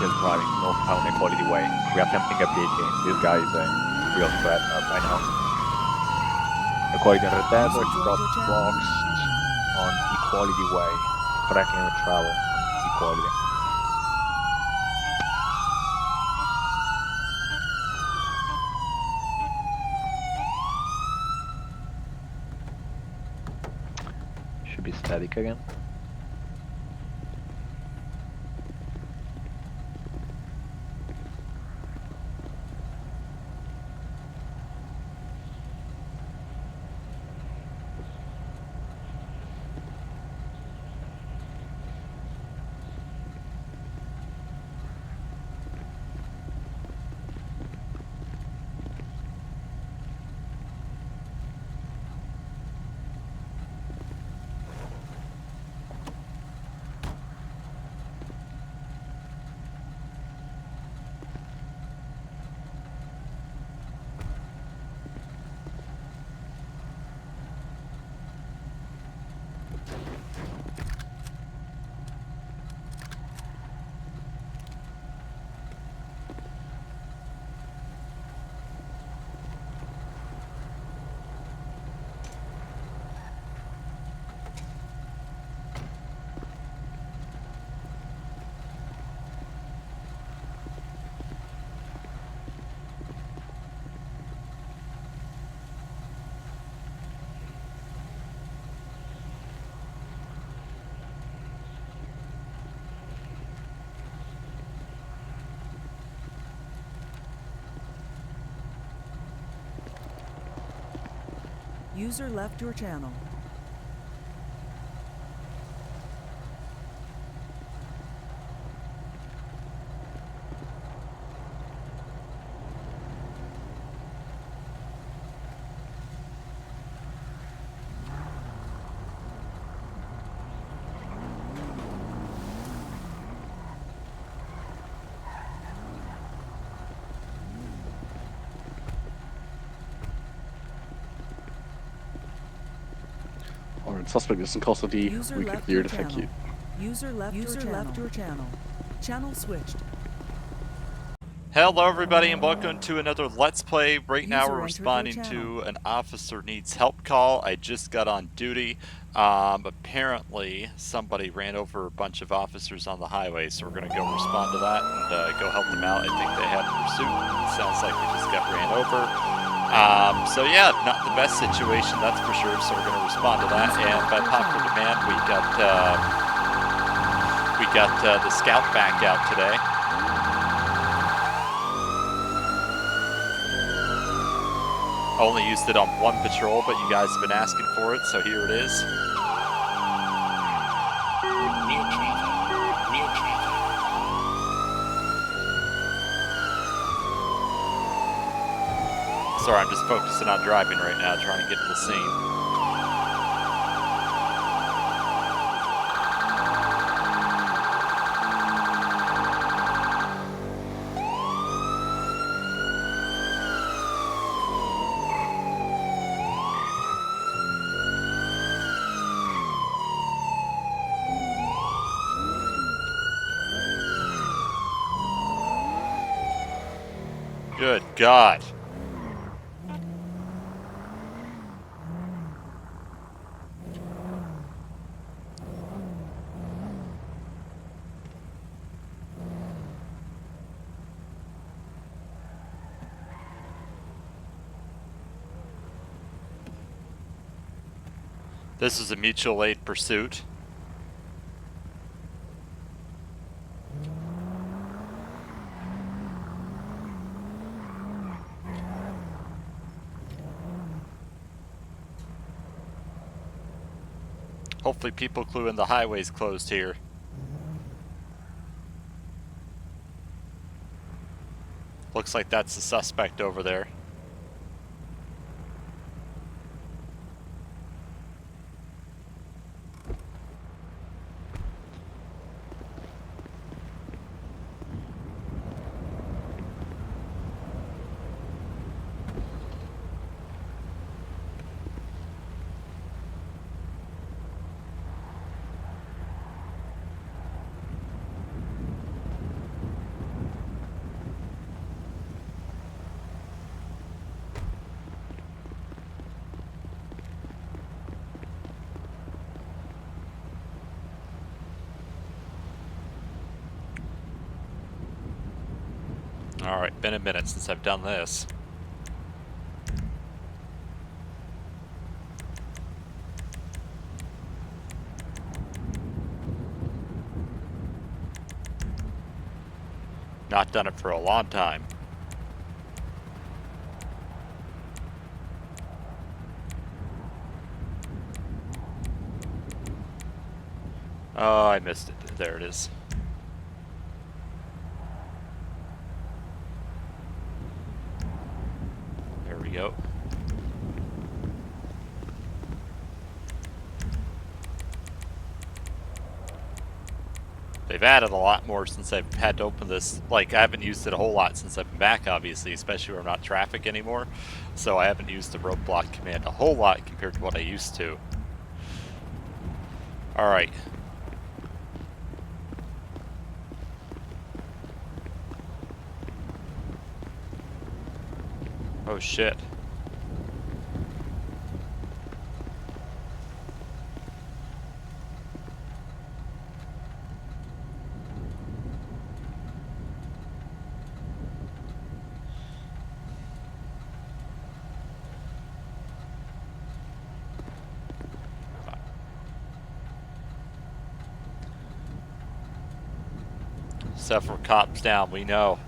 still driving northbound Equality Way. We are attempting a beating. This guy is a real threat right now. Equality on red desert got blocks on Equality Way. Threatening with travel on Equality. Should be static again. User left your channel. Alright, suspect is in custody. User We can left clear your the thank you. channel. User left your channel. Channel switched. Hello everybody and welcome to another Let's Play. Right now User we're entered your responding channel. to an officer needs help call. I just got on duty. Apparently somebody ran over a bunch of officers on the highway, so we're going to go respond to that and go help them out. I think they had pursuit. It sounds like we just got ran over. So yeah, not the best situation, that's for sure, so we're going to respond to that. And by popular demand, we got the scout back out today. Only used it on one patrol, but you guys have been asking for it, so here it is. Real traffic. Sorry, I'm just focusing on driving right now, trying to get to the scene. Good God. This is a mutual aid pursuit. Hopefully people clue in the highway's closed here. Looks like that's the suspect over there. Alright, been a minute since I've done this. Not done it for a long time. Oh, I missed it. There it is. There we go. They've added a lot more since I've had to open this. Like, I haven't used it a whole lot since I've been back, obviously, especially where I'm not traffic anymore. So I haven't used the roadblock command a whole lot compared to what I used to. Alright. Oh shit. Several cops down, we know.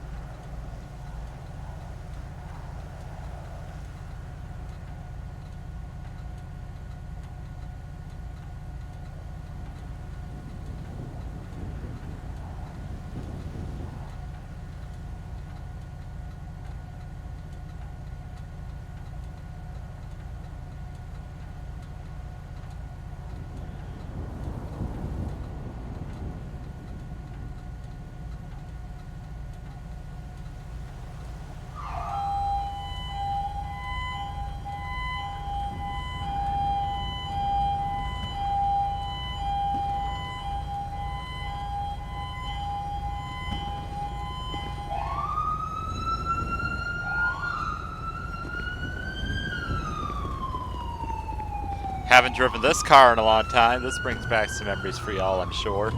Haven't driven this car in a long time. This brings back some memories for y'all, I'm sure.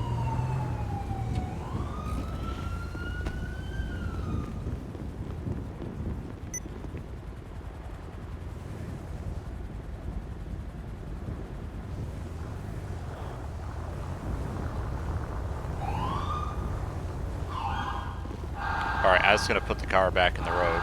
Alright, I was gonna put the car back in the road.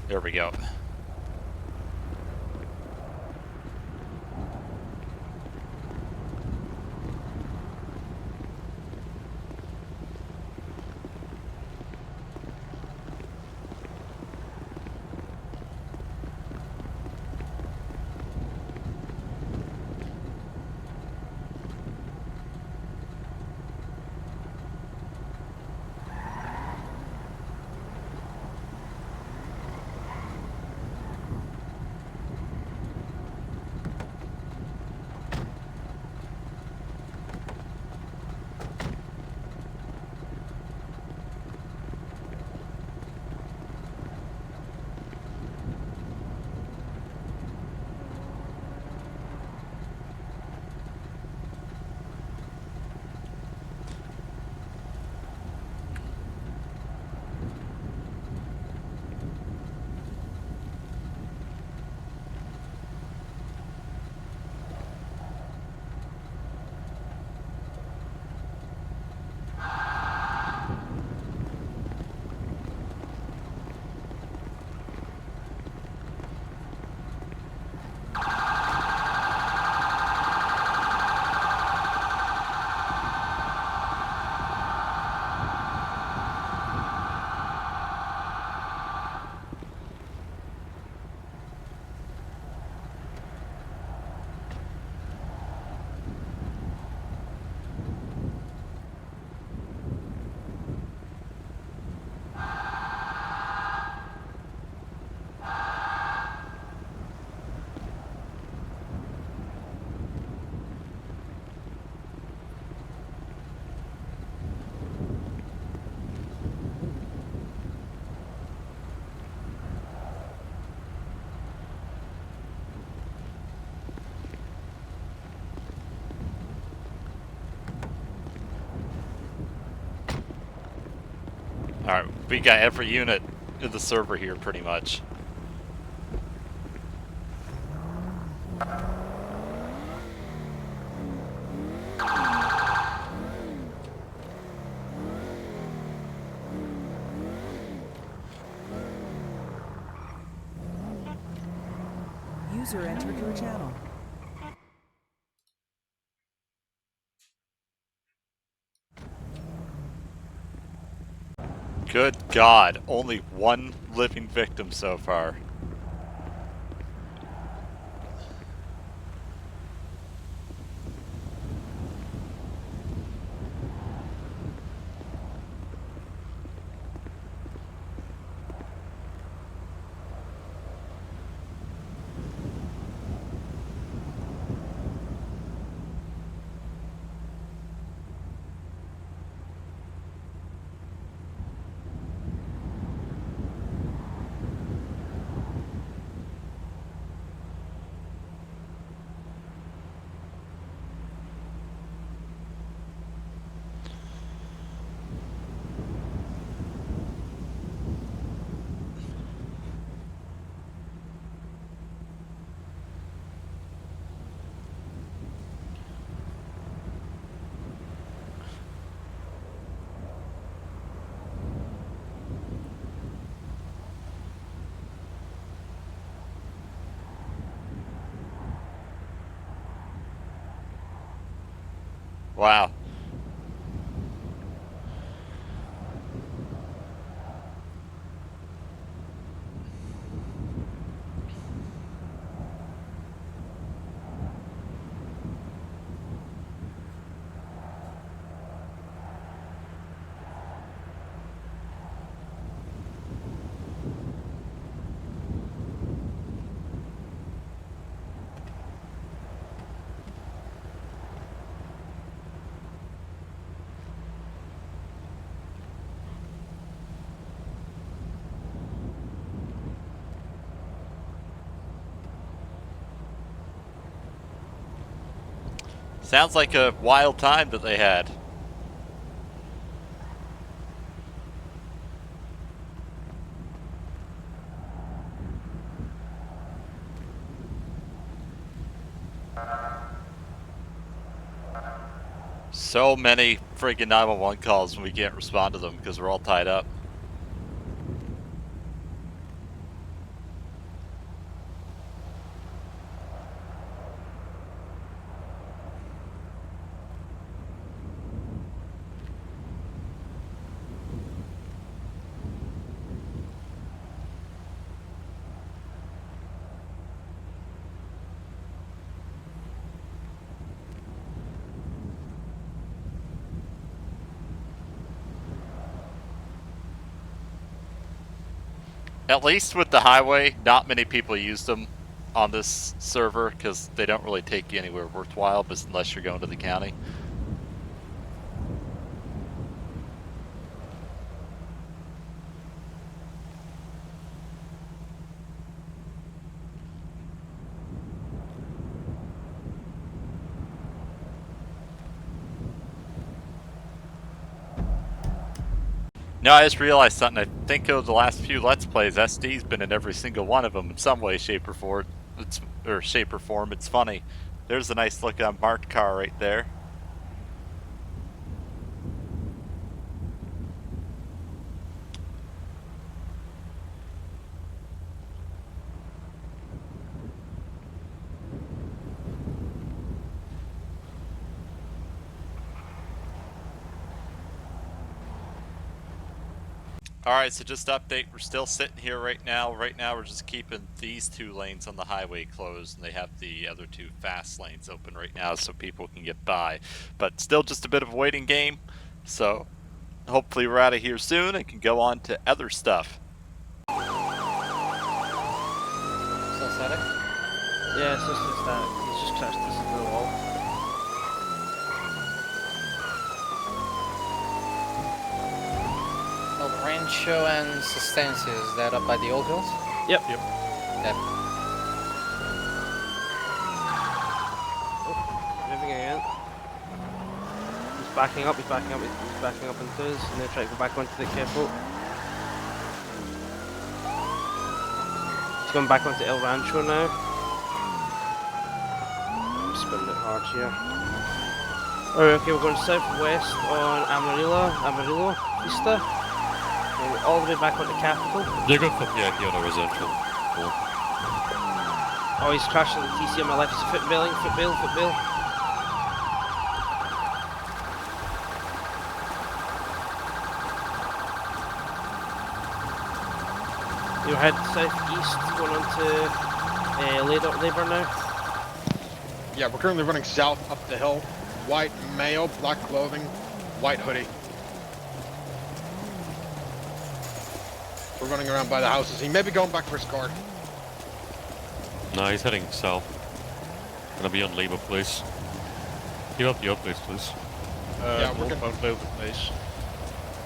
There we go. Alright, we got every unit in the server here pretty much. User entered your channel. Good God, only one living victim so far. Wow. Sounds like a wild time that they had. So many freaking 911 calls when we can't respond to them because we're all tied up. At least with the highway, not many people use them on this server because they don't really take you anywhere worthwhile, but unless you're going to the county. No, I just realized something. I think of the last few Let's Plays, SD's been in every single one of them in some way, shape, or form. It's funny. There's a nice look on marked car right there. Alright, so just update, we're still sitting here right now. Right now we're just keeping these two lanes on the highway closed, and they have the other two fast lanes open right now so people can get by. But still just a bit of a waiting game, so hopefully we're out of here soon and can go on to other stuff. So static? Yeah, it's just static. He's just touched this into the wall. Oh, Rancho and Sustancia, is that up by the old hills? Yep. Yep. Oh, moving again. He's backing up, he's backing up into us, and they're trying to go back onto the careful. It's going back onto El Rancho now. I'm spinning it hard here. Alright, okay, we're going southwest on Amarillo, Vista. And all the way back onto Capital. They're going for PIP on a residential. Cool. Oh, he's crashing the TC on my left. He's footbailing, footbail. You'll head southeast, going on to Labour now. Yeah, we're currently running south up the hill. White male, black clothing, white hoodie. We're running around by the houses. He may be going back for his car. No, he's heading south. Gonna be on Labour Place. Keep up the updates, please. Yeah, we're gonna... Labour Place.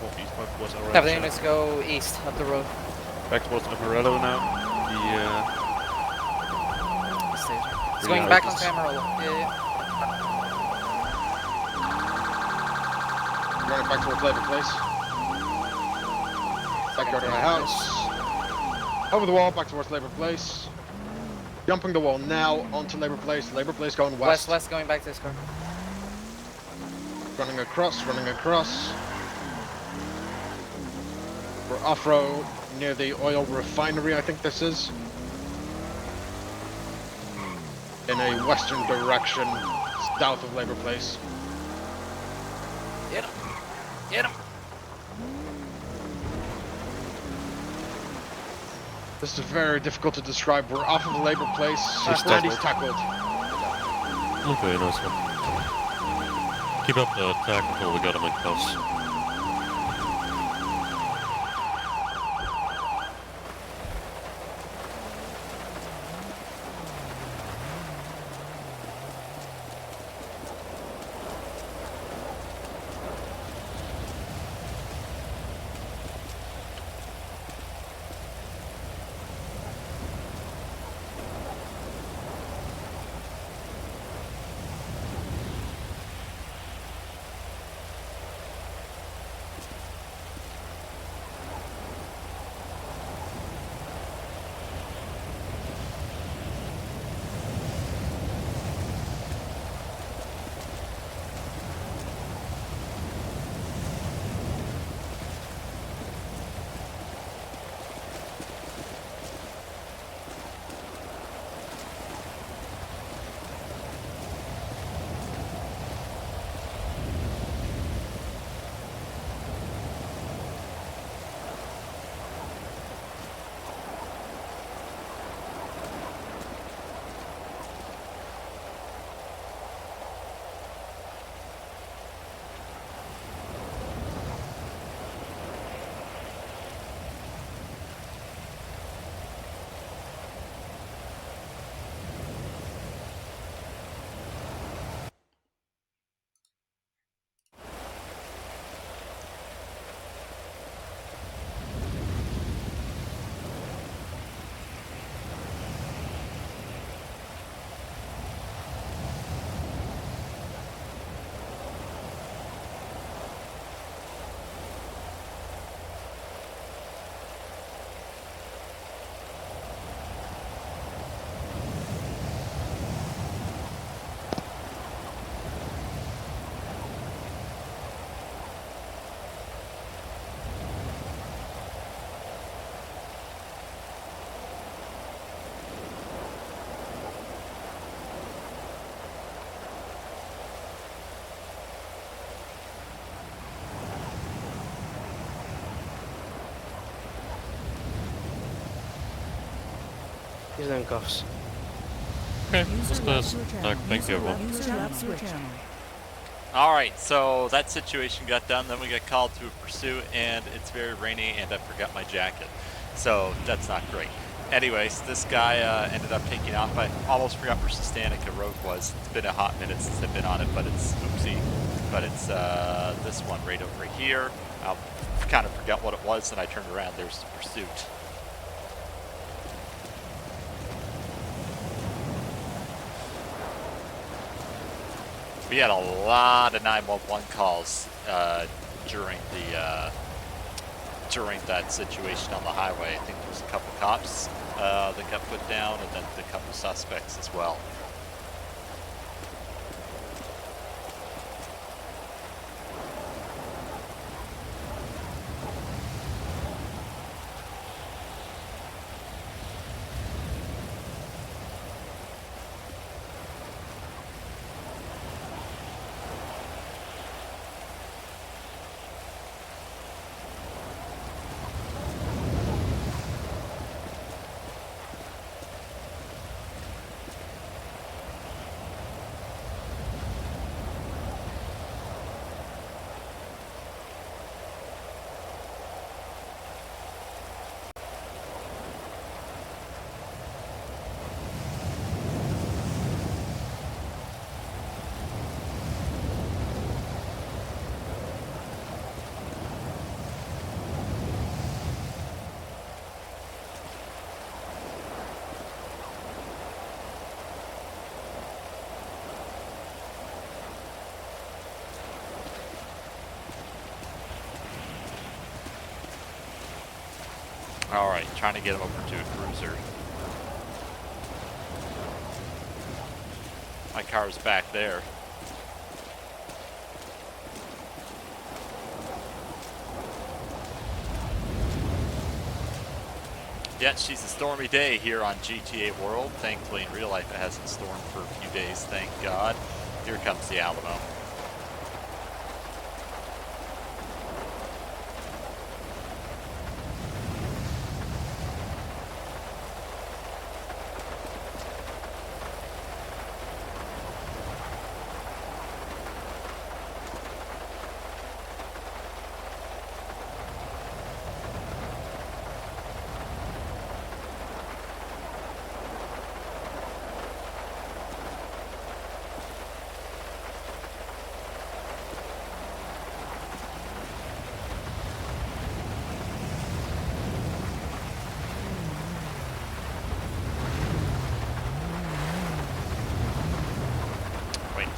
Walk eastbound towards Amarillo. Have the units go east up the road. Back towards Amarillo now. It's going back onto Amarillo. Yeah. Running back towards Labour Place. Backyard of my house. Over the wall, back towards Labour Place. Jumping the wall now onto Labour Place. Labour Place going west. West, going back to his car. Running across. We're off-road near the oil refinery, I think this is. In a western direction, south of Labour Place. Get him! This is very difficult to describe. We're off of Labour Place. He's Brandy's tackled. Okay, nice one. Keep up the attack until we got him in cuffs. He's in cuffs. Okay, let's do this. Thank you, everyone. User left your channel. Alright, so that situation got done, then we got called to a pursuit, and it's very rainy, and I forgot my jacket. So, that's not great. Anyways, this guy ended up taking off. I almost forgot where Sustanica Road was. It's been a hot minute since I've been on it, but it's, oopsie. But it's this one right over here. I kind of forgot what it was, and I turned around, there's the pursuit. We had a lot of 911 calls during during that situation on the highway. I think there was a couple cops that got put down, and then a couple suspects as well. Alright, trying to get him over to a cruiser. My car's back there. Yeah, she's a stormy day here on GTA World. Thankfully, in real life, it hasn't stormed for a few days, thank God. Here comes the Alamo.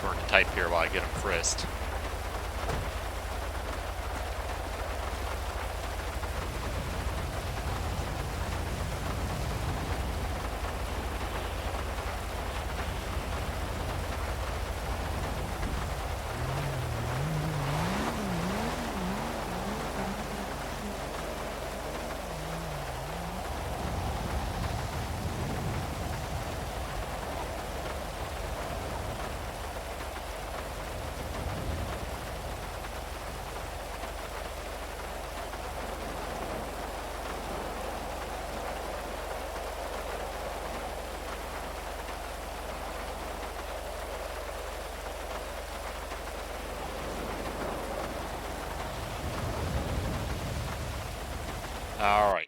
For him to type here while I get him frisked. All right.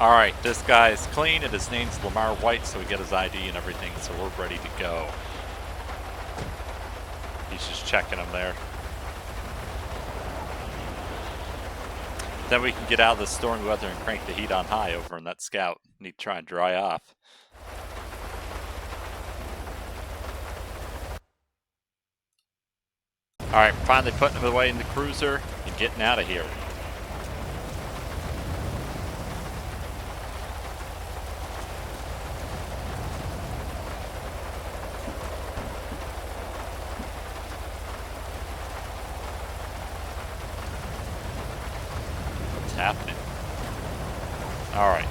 Alright, this guy's clean and his name's Lamar White, so we get his ID and everything, so we're ready to go. He's just checking him there. Then we can get out of the stormy weather and crank the heat on high over in that Scout. Need to try and dry off. Alright, finally putting him away in the cruiser and getting out of here. Happening. All right.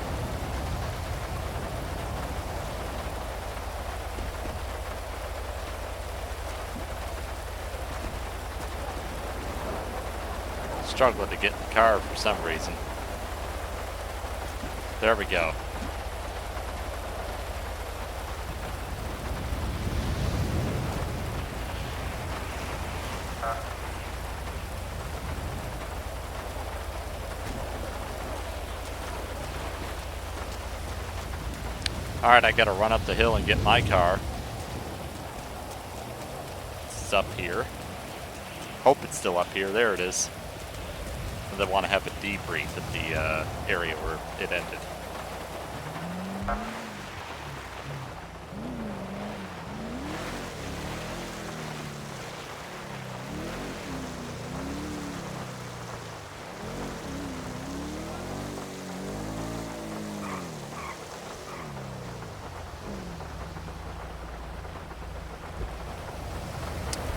struggling to get in the car for some reason. There we go. Alright, I gotta run up the hill and get my car. It's up here. Hope it's still up here. There it is. And then want to have a debrief at the area where it ended.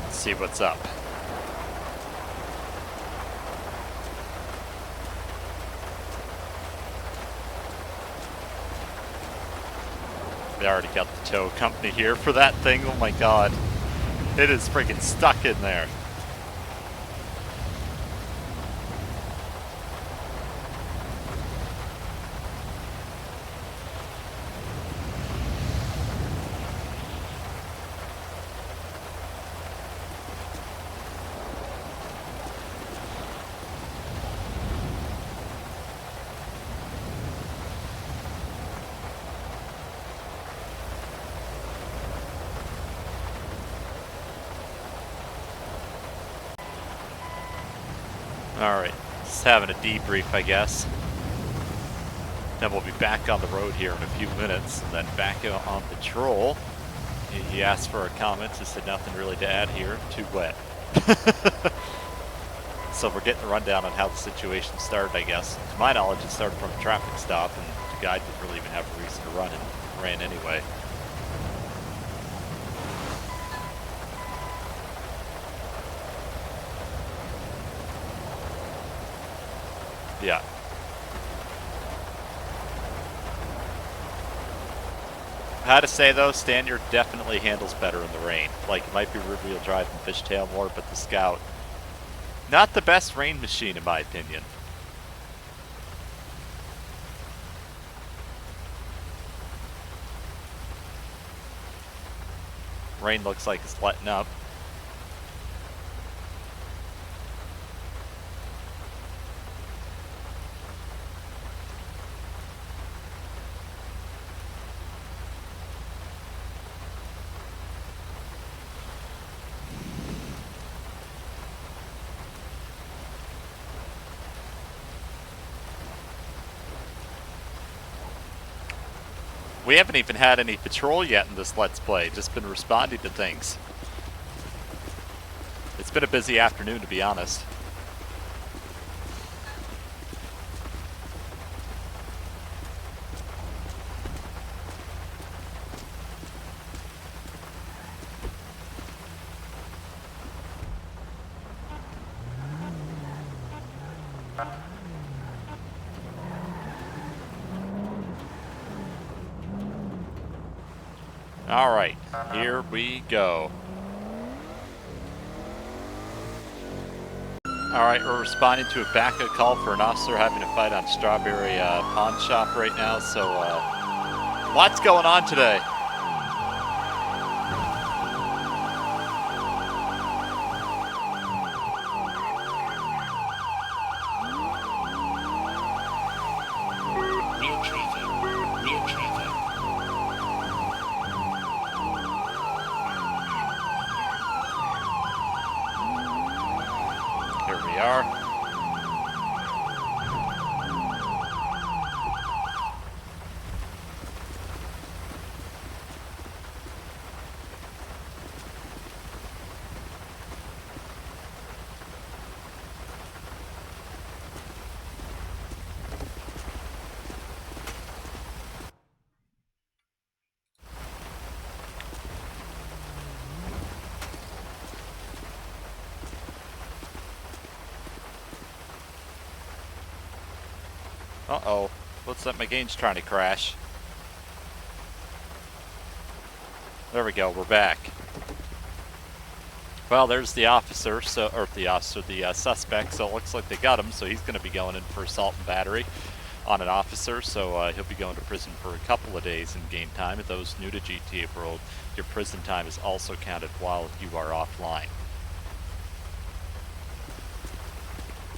Let's see what's up. They already got the tow company here for that thing. Oh my god. It is freaking stuck in there. Alright, just having a debrief, I guess. Then we'll be back on the road here in a few minutes, and then back on patrol. He asked for a comment, just said nothing really to add here. Too wet. So we're getting a rundown on how the situation started, I guess. To my knowledge, it started from a traffic stop, and the guy didn't really even have a reason to run, and ran anyway. Yeah. I had to say though, Standard definitely handles better in the rain. Like, it might be rear-wheel drive and fishtail more, but the Scout, not the best rain machine in my opinion. Rain looks like it's letting up. We haven't even had any patrol yet in this Let's Play, just been responding to things. It's been a busy afternoon, to be honest. Alright, here we go. Alright, we're responding to a backup call for an officer having a fight on Strawberry Pawn Shop right now, so lots going on today. Real traffic. Real traffic. Here we are. Uh-oh. Looks like my game's trying to crash. There we go, we're back. Well, there's the officer, the suspect, so it looks like they got him, so he's going to be going in for assault and battery on an officer, so he'll be going to prison for a couple of days in game time. And those new to GTA World, your prison time is also counted while you are offline.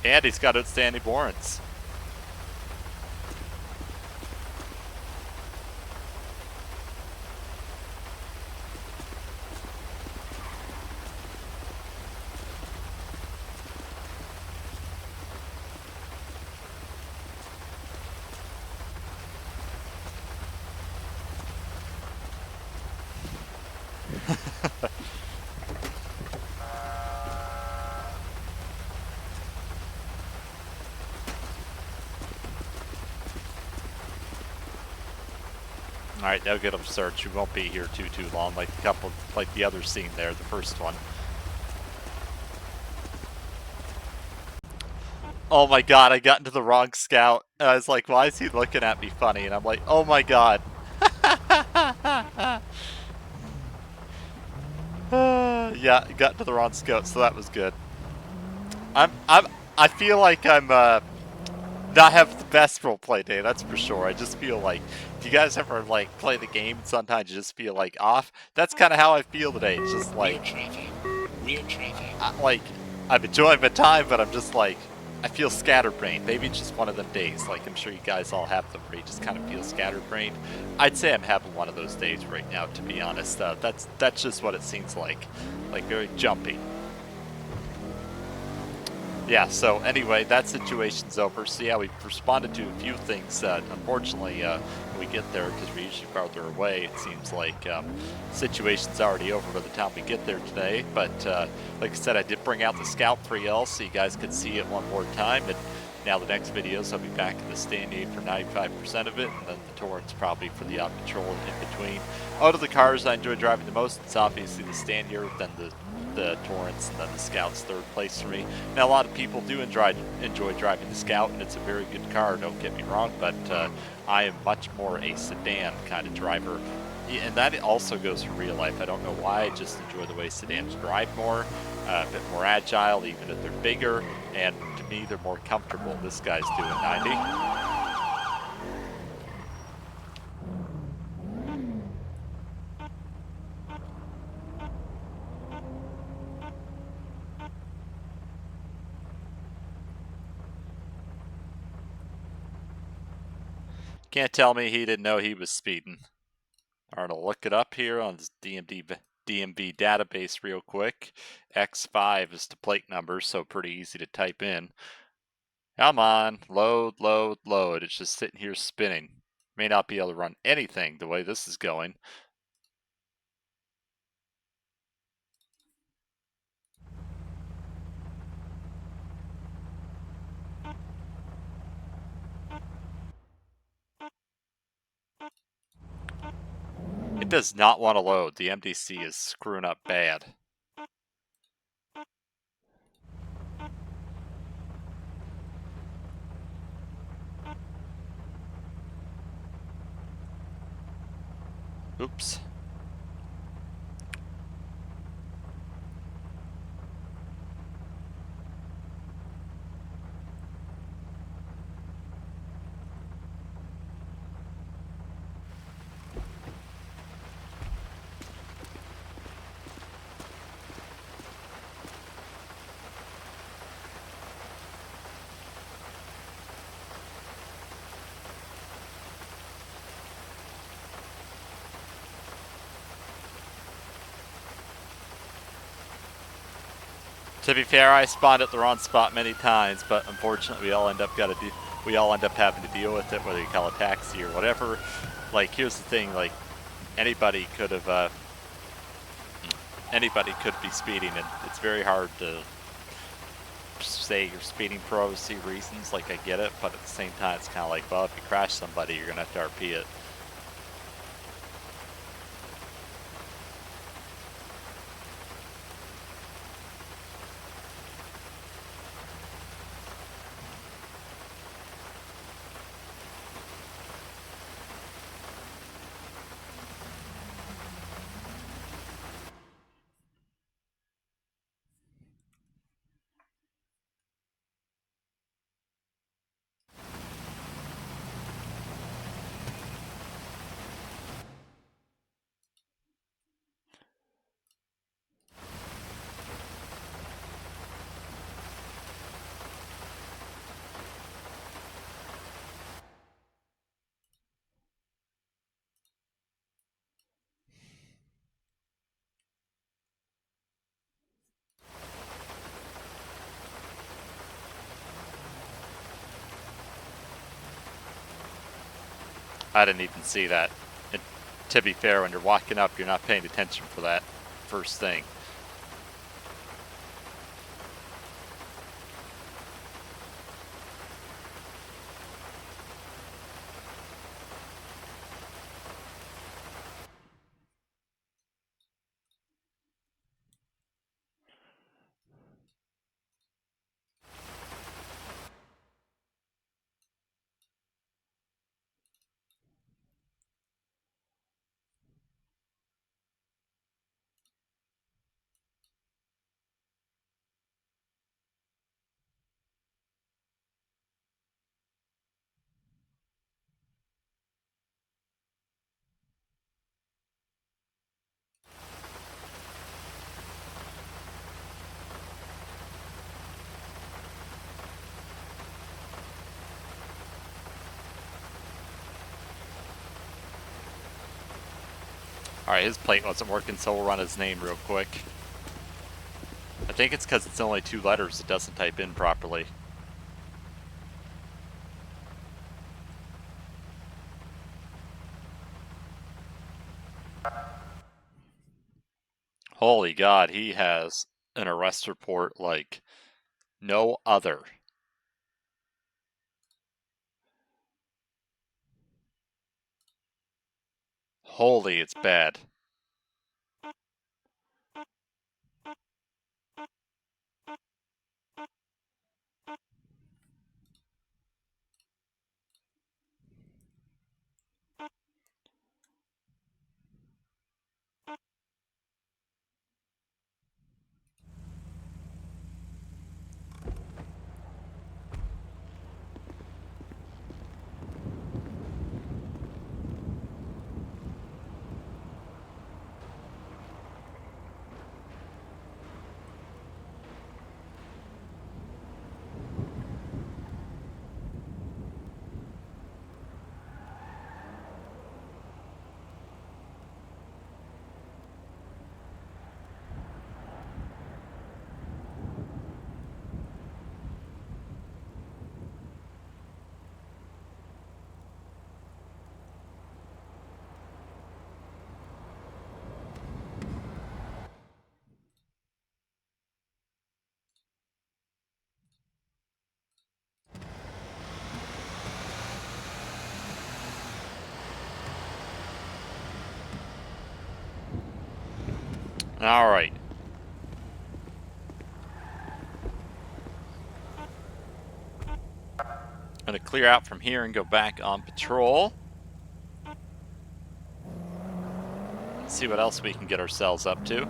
And he's got outstanding warrants. Alright, they'll get him searched. We won't be here too long, like the other scene there, the first one. Oh my god, I got into the wrong scout. And I was like, why is he looking at me funny? And I'm like, oh my god. Yeah, I got into the wrong scout, so that was good. I feel like I'm not have the best roleplay day, that's for sure. I just feel like, do you guys ever like play the game and sometimes you just feel like off? That's kind of how I feel today. It's just like, Rear traffic. like I'm enjoying my time, but I'm just like, I feel scatterbrained. Maybe it's just one of them days. Like I'm sure you guys all have them where you just kind of feel scatterbrained. I'd say I'm having one of those days right now, to be honest. That's just what it seems like very jumpy. Yeah, so anyway, that situation's over. So yeah, we've responded to a few things. Unfortunately, when we get there, because we're usually farther away, it seems like situation's already over by the time we get there today. But like I said, I did bring out the scout for y'all so you guys could see it one more time. And now the next videos, I'll be back in the stand aid for 95% of it, and then the Torrent's probably for the patrol in between. Out of the cars I enjoy driving the most, it's obviously the stand here, then the Torrents, and then the Scout's third place for me. Now a lot of people do enjoy driving the Scout, and it's a very good car, don't get me wrong, but I am much more a sedan kind of driver. And that also goes for real life. I don't know why, I just enjoy the way sedans drive more, a bit more agile, even if they're bigger, and to me they're more comfortable. This guy's doing 90. Can't tell me he didn't know he was speeding. Alright, I'll look it up here on this DMV database real quick. X5 is the plate number, so pretty easy to type in. Come on, load, load, load. It's just sitting here spinning. May not be able to run anything the way this is going. It does not want to load. The MDC is screwing up bad. Oops. To be fair, I spawned at the wrong spot many times, but unfortunately we all end up having to deal with it, whether you call a taxi or whatever. Like, here's the thing, like, anybody could be speeding, and it's very hard to say you're speeding for obviously reasons. Like, I get it, but at the same time it's kind of like, well, if you crash somebody, you're gonna have to RP it. I didn't even see that. And to be fair, when you're walking up, you're not paying attention for that first thing. Alright, his plate wasn't working, so we'll run his name real quick. I think it's because it's only 2 letters, it doesn't type in properly. Holy God, he has an arrest report like no other. Holy, it's bad. Alright. I'm gonna clear out from here and go back on patrol. See what else we can get ourselves up to.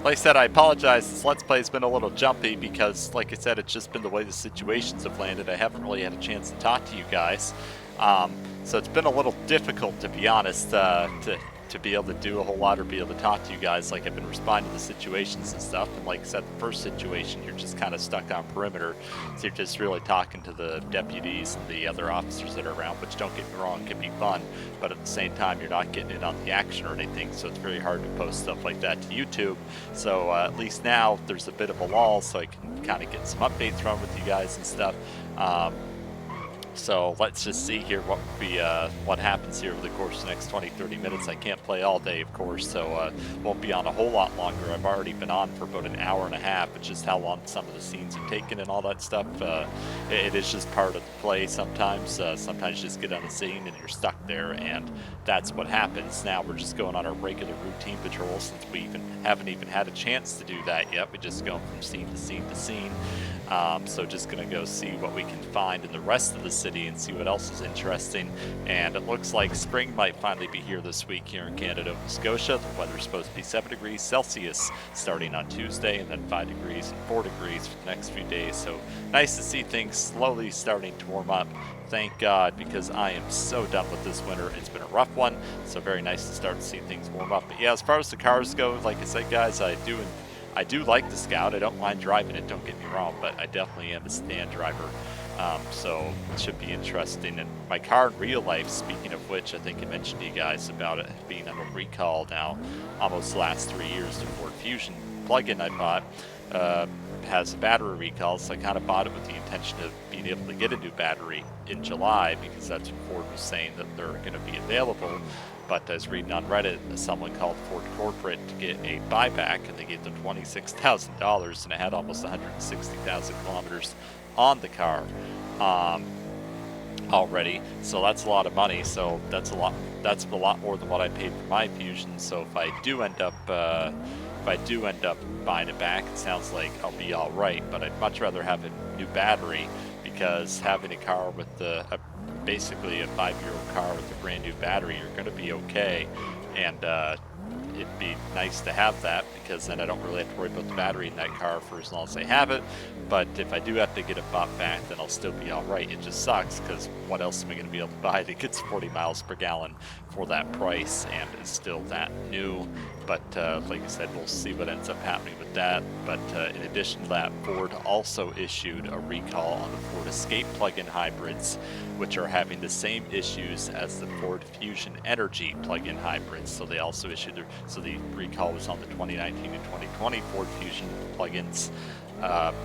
Like I said, I apologize, this Let's Play has been a little jumpy because, like I said, it's just been the way the situations have landed. I haven't really had a chance to talk to you guys. So it's been a little difficult, to be honest, to be able to do a whole lot or be able to talk to you guys. Like, I've been responding to the situations and stuff, and like I said, the first situation, you're just kind of stuck on perimeter, so you're just really talking to the deputies and the other officers that are around, which, don't get me wrong, can be fun, but at the same time, you're not getting in on the action or anything, so it's very hard to post stuff like that to YouTube. So at least now, there's a bit of a lull, so I can kind of get some updates run with you guys and stuff. So let's just see here what happens here over the course of the next 20-30 minutes. I can't play all day, of course, so won't be on a whole lot longer. I've already been on for about an hour and a half, but just how long some of the scenes have taken and all that stuff, it is just part of the play sometimes. Sometimes you just get on a scene and you're stuck there, and that's what happens. Now we're just going on our regular routine patrol since we haven't even had a chance to do that yet. We just go from scene to scene to scene. So just gonna go see what we can find in the rest of the city and see what else is interesting. And it looks like spring might finally be here this week here in Canada, Nova Scotia. The weather's supposed to be 7 degrees Celsius starting on Tuesday, and then 5 degrees and 4 degrees for the next few days. So nice to see things slowly starting to warm up. Thank God, because I am so done with this winter. It's been a rough one, so very nice to start to see things warm up. But yeah, as far as the cars go, like I said, guys, I do like the Scout. I don't mind driving it, don't get me wrong, but I definitely am a stand driver. So it should be interesting. And my car in real life, speaking of which, I think I mentioned to you guys about it being on a recall now, almost the last 3 years, the Ford Fusion plug-in I bought. has a battery recall, so I kind of bought it with the intention of being able to get a new battery in July, because that's what Ford was saying that they're going to be available. But I was reading on Reddit, someone called Ford Corporate to get a buyback, and they gave them $26,000, and it had almost 160,000 kilometers on the car already. So that's a lot of money. So that's a lot more than what I paid for my Fusion. So if I do end up buying it back, it sounds like I'll be all right. But I'd much rather have a new battery, because having a car with basically a 5-year-old car with a brand new battery, you're going to be okay. And it'd be nice to have that, because then I don't really have to worry about the battery in that car for as long as I have it. But if I do have to get it bought back, then I'll still be all right. It just sucks, because what else am I going to be able to buy that gets 40 miles per gallon for that price and is still that new? But like I said, we'll see what ends up happening with that. But in addition to that, Ford also issued a recall on the Ford Escape plug-in hybrids, which are having the same issues as the Ford Fusion Energy plug-in hybrids. So they also issued the recall was on the 2019 and 2020 Ford Fusion plugins.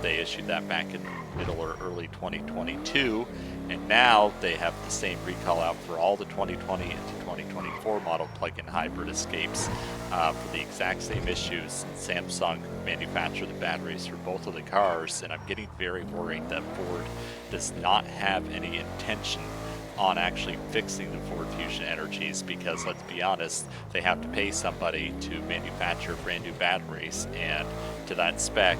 They issued that back in middle or early 2022, and now they have the same recall out for all the 2020 and 2024 model plug-in hybrid Escapes for the exact same issues. Samsung manufactured the batteries for both of the cars, and I'm getting very worried that Ford does not have any intention on actually fixing the Ford Fusion Energies, because let's be honest, they have to pay somebody to manufacture brand new batteries and to that spec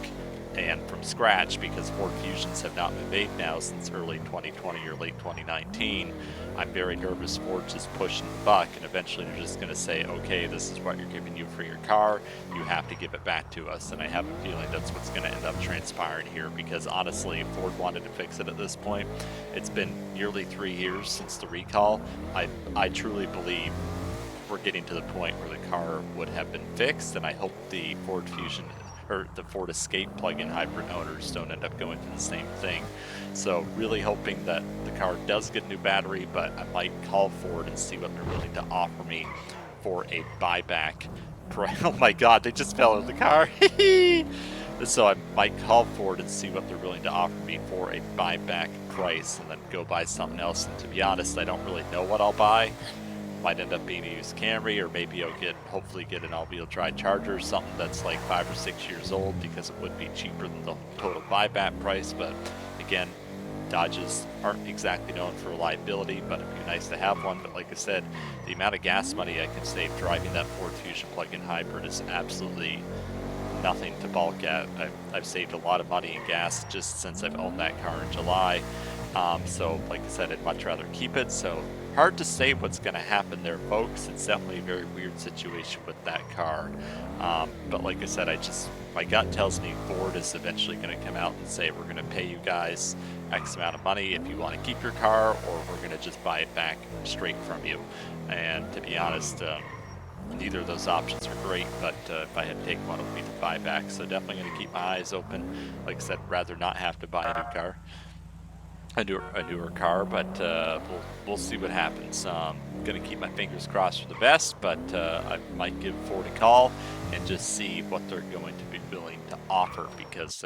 and from scratch, because Ford Fusions have not been made now since early 2020 or late 2019. I'm very nervous Ford's just pushing the buck, and eventually they're just going to say, okay, this is what you're giving you for your car, you have to give it back to us. And I have a feeling that's what's going to end up transpiring here, because honestly, if Ford wanted to fix it at this point, it's been nearly 3 years since the recall. I truly believe we're getting to the point where the car would have been fixed, and I hope the Ford Fusion or the Ford Escape plug-in hybrid owners don't end up going through the same thing. So really hoping that the car does get a new battery, but I might call Ford and see what they're willing to offer me for a buyback. Oh my god, they just fell out of the car. So I might call Ford and see what they're willing to offer me for a buyback price, and then go buy something else. And to be honest, I don't really know what I'll buy. Might end up being a used Camry, or maybe I'll hopefully get an all-wheel drive Charger, something that's like 5 or 6 years old, because it would be cheaper than the total buyback price. But again, Dodges aren't exactly known for reliability, but it'd be nice to have one. But like I said, the amount of gas money I can save driving that Ford Fusion plug-in hybrid is absolutely nothing to balk at. I've saved a lot of money in gas just since I've owned that car in July. So like I said, I'd much rather keep it. So hard to say what's going to happen there, folks. It's definitely a very weird situation with that car. But like I said, my gut tells me Ford is eventually going to come out and say, we're going to pay you guys X amount of money if you want to keep your car, or we're going to just buy it back straight from you. And to be honest, neither of those options are great, but if I had to take one, it would be the buyback. So definitely going to keep my eyes open. Like I said, rather not have to buy a new car. A newer car, but we'll see what happens. Gonna keep my fingers crossed for the best, but I might give Ford a call and just see what they're going to be willing to offer, because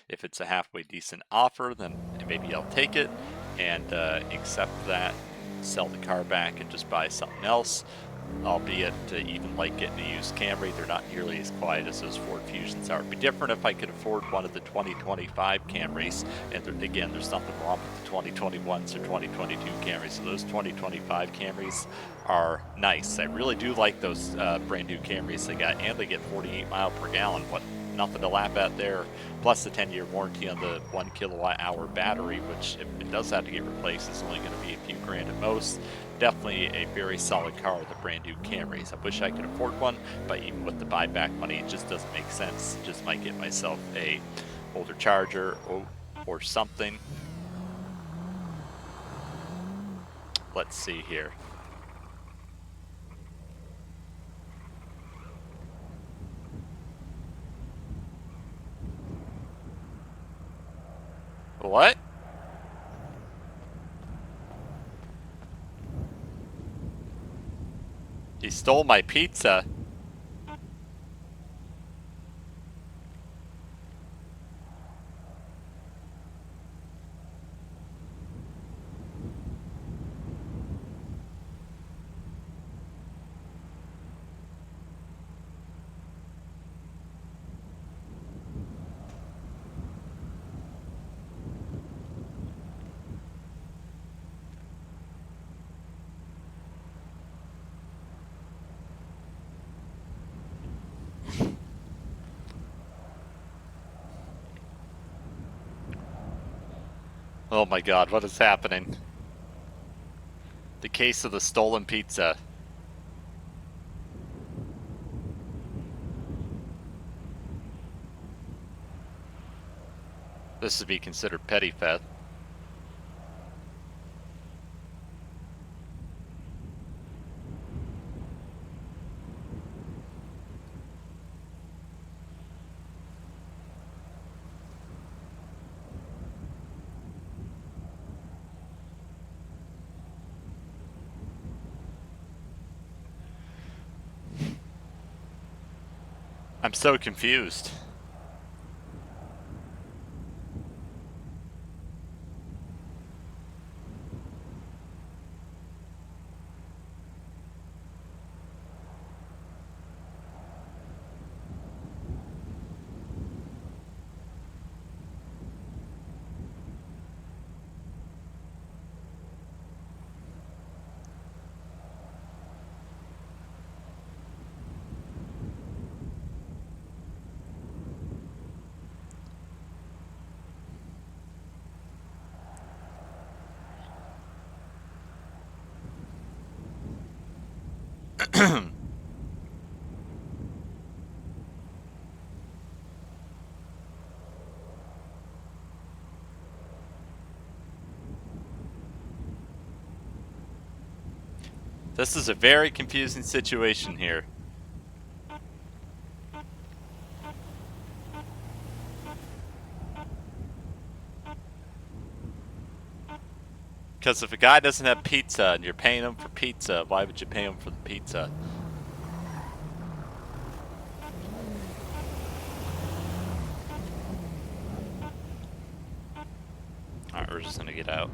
if it's a halfway decent offer, then maybe I'll take it and accept that, sell the car back and just buy something else. Albeit even like getting a used Camry, they're not nearly as quiet as those Ford Fusions are. It'd be different if I could afford one of the 2025 Camrys, and again, there's nothing wrong with the 2021s or 2022 Camrys. So those 2025 Camrys are nice. I really do like those brand new Camrys they got, and they get 48 mile per gallon. What? Nothing to laugh at there. Plus the 10-year warranty on the 1 kilowatt-hour battery, which if it does have to get replaced, is only going to be a few grand at most. Definitely a very solid car with a brand new Camrys. I wish I could afford one, but even with the buyback money, it just doesn't make sense. Just might get myself a older Charger or something. Let's see here. What? He stole my pizza. Oh my god, what is happening? The case of the stolen pizza. This would be considered petty theft. I'm so confused. This is a very confusing situation here. Because if a guy doesn't have pizza and you're paying him for pizza, why would you pay him for the pizza? Alright, we're just gonna get out.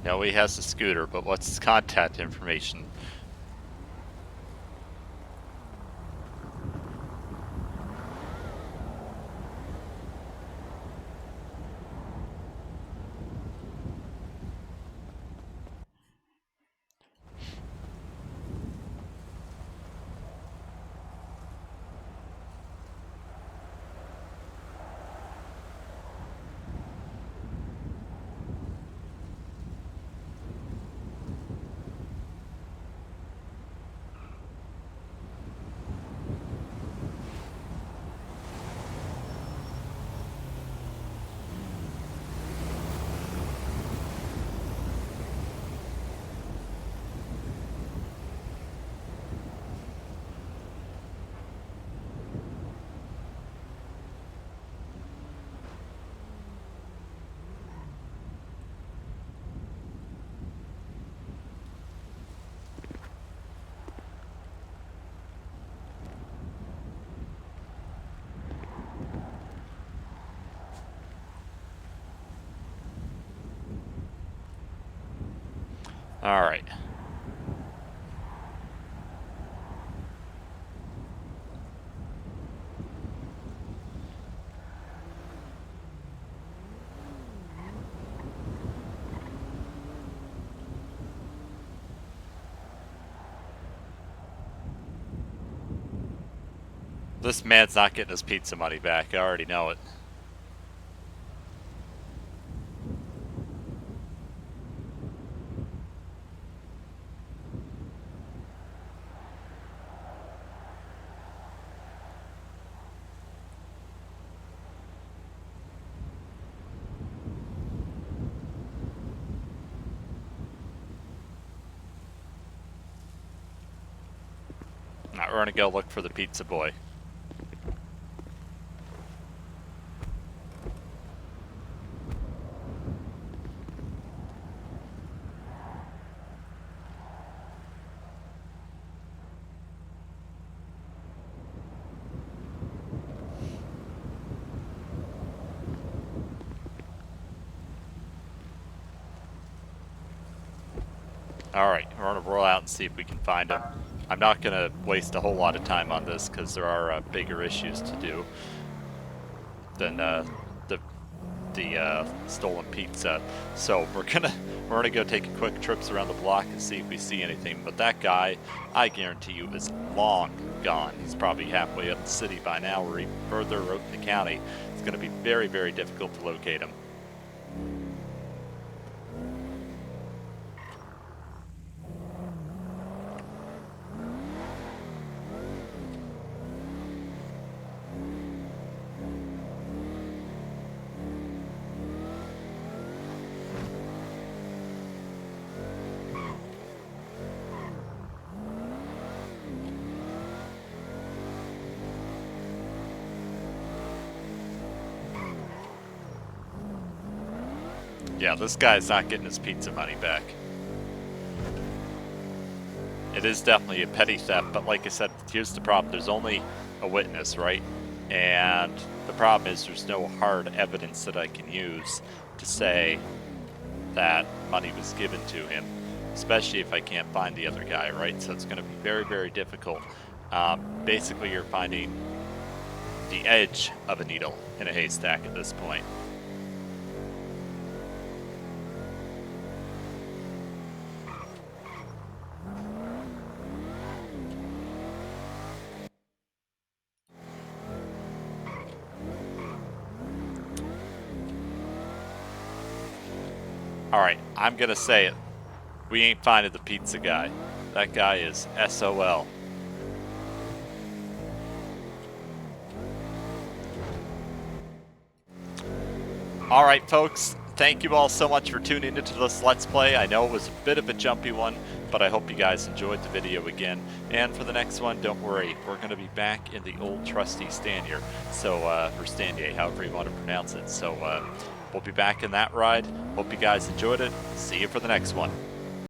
No, he has a scooter, but what's his contact information? Alright. This man's not getting his pizza money back, I already know it. Alright, we're gonna go look for the pizza boy. Alright, we're gonna roll out and see if we can find him. I'm not gonna waste a whole lot of time on this because there are bigger issues to do than the stolen pizza. So we're gonna go take a quick trips around the block and see if we see anything. But that guy, I guarantee you, is long gone. He's probably halfway up the city by now, or even further out in the county. It's gonna be very, very difficult to locate him. Yeah, this guy's not getting his pizza money back. It is definitely a petty theft, but like I said, here's the problem. There's only a witness, right? And the problem is there's no hard evidence that I can use to say that money was given to him, especially if I can't find the other guy, right? So it's going to be very, very difficult. Basically, you're finding the edge of a needle in a haystack at this point. Alright, I'm gonna say it. We ain't finding the pizza guy. That guy is SOL. Alright folks, thank you all so much for tuning into this Let's Play. I know it was a bit of a jumpy one, but I hope you guys enjoyed the video again. And for the next one, don't worry, we're going to be back in the old trusty Stanier. So, or Stanier, however you want to pronounce it. So, we'll be back in that ride. Hope you guys enjoyed it. See you for the next one.